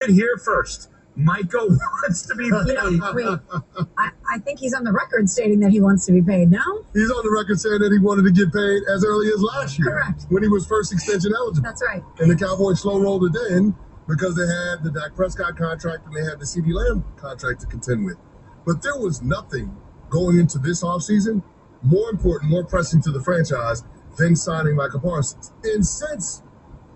it here first. Micah wants to be paid. Wait, I think he's on the record stating that he wants to be paid, no? He's on the record saying that he wanted to get paid as early as last year. Correct. When he was first extension eligible. That's right. And the Cowboys slow rolled it in because they had the Dak Prescott contract and they had the CeeDee Lamb contract to contend with. But there was nothing going into this offseason more important, more pressing to the franchise than signing Micah Parsons. And since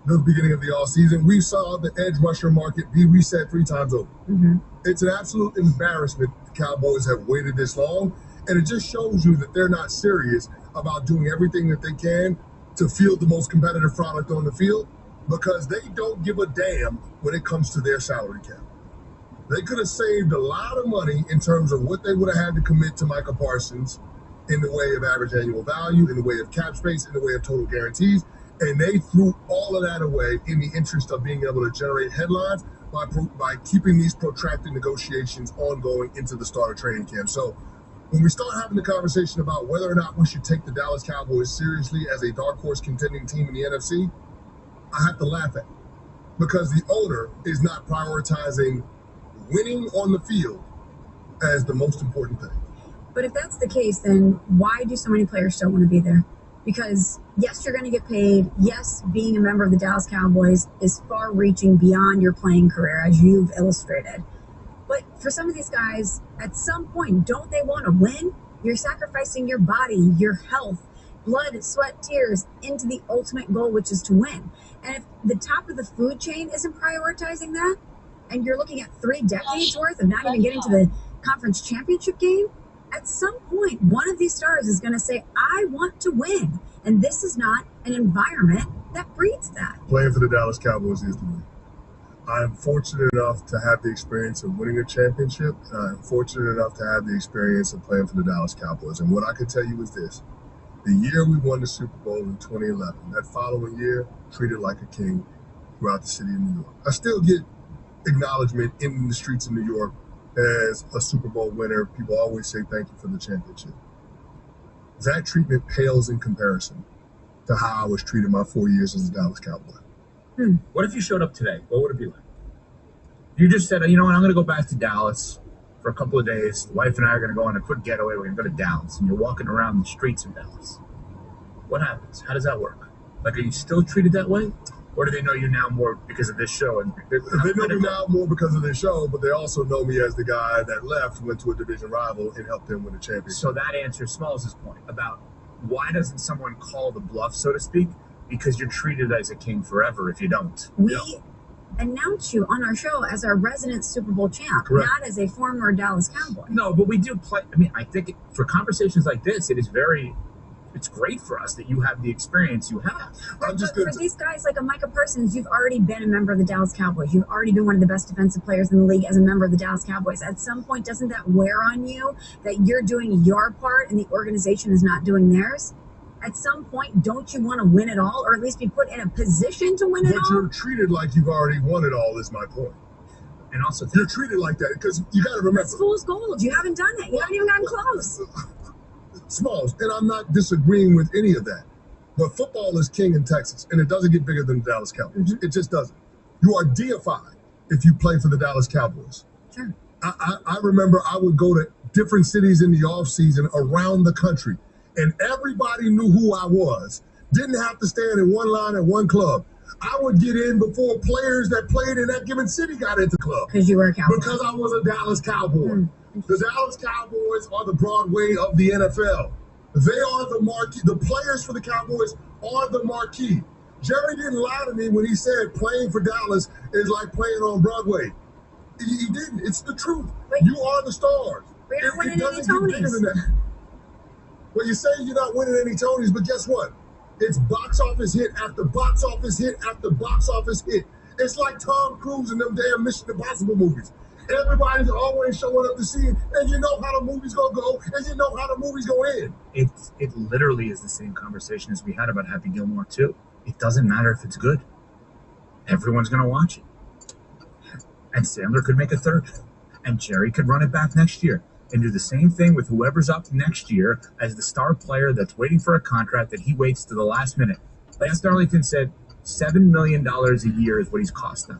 the beginning of the offseason, we saw the edge rusher market be reset 3 times over. Mm-hmm. It's an absolute embarrassment the Cowboys have waited this long, and it just shows you that they're not serious about doing everything that they can to field the most competitive product on the field, because they don't give a damn when it comes to their salary cap. They could have saved a lot of money in terms of what they would have had to commit to Micah Parsons in the way of average annual value, in the way of cap space, in the way of total guarantees. And they threw all of that away in the interest of being able to generate headlines by keeping these protracted negotiations ongoing into the start of training camp. So when we start having the conversation about whether or not we should take the Dallas Cowboys seriously as a dark horse contending team in the NFC, I have to laugh at it, because the owner is not prioritizing winning on the field as the most important thing. But if that's the case, then why do so many players still want to be there? Because, yes, you're going to get paid. Yes, being a member of the Dallas Cowboys is far-reaching beyond your playing career, as you've illustrated. But for some of these guys, at some point, don't they want to win? You're sacrificing your body, your health, blood, sweat, tears into the ultimate goal, which is to win. And if the top of the food chain isn't prioritizing that, and you're looking at 3 decades worth of not even getting to the conference championship game, at some point, one of these stars is going to say, I want to win. And this is not an environment that breeds that. Playing for the Dallas Cowboys is the win. I'm fortunate enough to have the experience of winning a championship, and I'm fortunate enough to have the experience of playing for the Dallas Cowboys. And what I can tell you is this. The year we won the Super Bowl in 2011, that following year, treated like a king throughout the city of New York. I still get acknowledgement in the streets of New York as a Super Bowl winner. People always say thank you for the championship. That treatment pales in comparison to how I was treated my 4 years as a Dallas Cowboy. What if you showed up today? What would it be like? You just said, you know what, I'm going to go back to Dallas for a couple of days. The wife and I are going to go on a quick getaway. We're going to go to Dallas. And you're walking around the streets of Dallas. What happens? How does that work? Like, are you still treated that way? Or do they know you now more because of this show? And they know me now more because of this show, but they also know me as the guy that left, went to a division rival, and helped them win a championship. So that answers Smalls' point about why doesn't someone call the bluff, so to speak? Because you're treated as a king forever if you don't. We announce you on our show as our resident Super Bowl champ, Correct. not as a former Dallas Cowboy. No, but we do play. I mean, I think for conversations like this, it's great for us that you have the experience you have. I'm just for these guys like a Micah Parsons, you've already been a member of the Dallas Cowboys. You've already been one of the best defensive players in the league as a member of the Dallas Cowboys. At some point, doesn't that wear on you that you're doing your part and the organization is not doing theirs? At some point, don't you want to win it all, or at least be put in a position to win it all? But you're treated like you've already won it all, is my point. And also, you're treated like that because you got to remember. That's fool's gold. You haven't done it. You haven't even gotten close. Smalls, and I'm not disagreeing with any of that. But football is king in Texas, and it doesn't get bigger than the Dallas Cowboys. It just doesn't. You are deified if you play for the Dallas Cowboys. Sure. I remember I would go to different cities in the offseason around the country, and everybody knew who I was. Didn't have to stand in one line at one club. I would get in before players that played in that given city got into the club. Because you were a Cowboy. Because I was a Dallas Cowboy. The Dallas Cowboys are the Broadway of the NFL. They are the marquee. The players for the Cowboys are the marquee. Jerry didn't lie to me when he said playing for Dallas is like playing on Broadway. He didn't. It's the truth. But you are the stars. We're not winning It doesn't any get bigger Tonys. than that. Well, you say you're not winning any Tonys, but guess what? It's box office hit after box office hit after box office hit. It's like Tom Cruise in them damn Mission Impossible movies. Everybody's always showing up to see it, and you know how the movie's gonna go, and you know how the movie's gonna end. it literally is the same conversation as we had about Happy Gilmore too. It doesn't matter if it's good. Everyone's gonna watch it. And Sandler could make a third. And Jerry could run it back next year and do the same thing with whoever's up next year as the star player that's waiting for a contract that he waits to the last minute. Lance Darlington said $7 million a year is what he's cost them.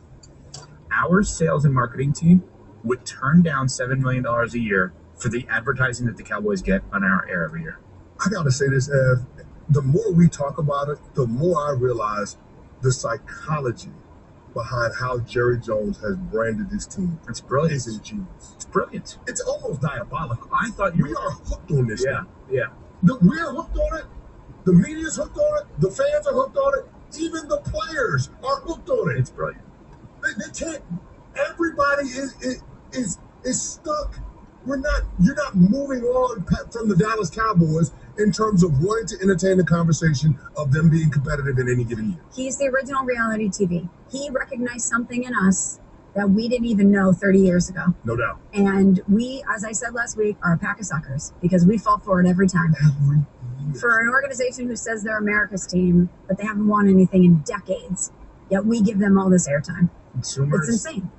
our sales and marketing team would turn down $7 million a year for the advertising that the Cowboys get on our air every year. I got to say this, Ev. The more we talk about it, the more I realize the psychology behind how Jerry Jones has branded this team. It's brilliant. Is ingenious. It's brilliant. It's almost diabolical. I thought We are hooked on this. Yeah, yeah. We are hooked on it. The media's hooked on it. The fans are hooked on it. Even the players are hooked on it. It's brilliant. They can't. Everybody is stuck. You're not moving on from the Dallas Cowboys in terms of wanting to entertain the conversation of them being competitive in any given year. He's the original reality TV. He recognized something in us that we didn't even know 30 years ago. No doubt. And we, as I said last week, are a pack of suckers because we fall for it every time. Every year. For an organization who says they're America's team, but they haven't won anything in decades, yet we give them all this airtime. Consumers, It's insane.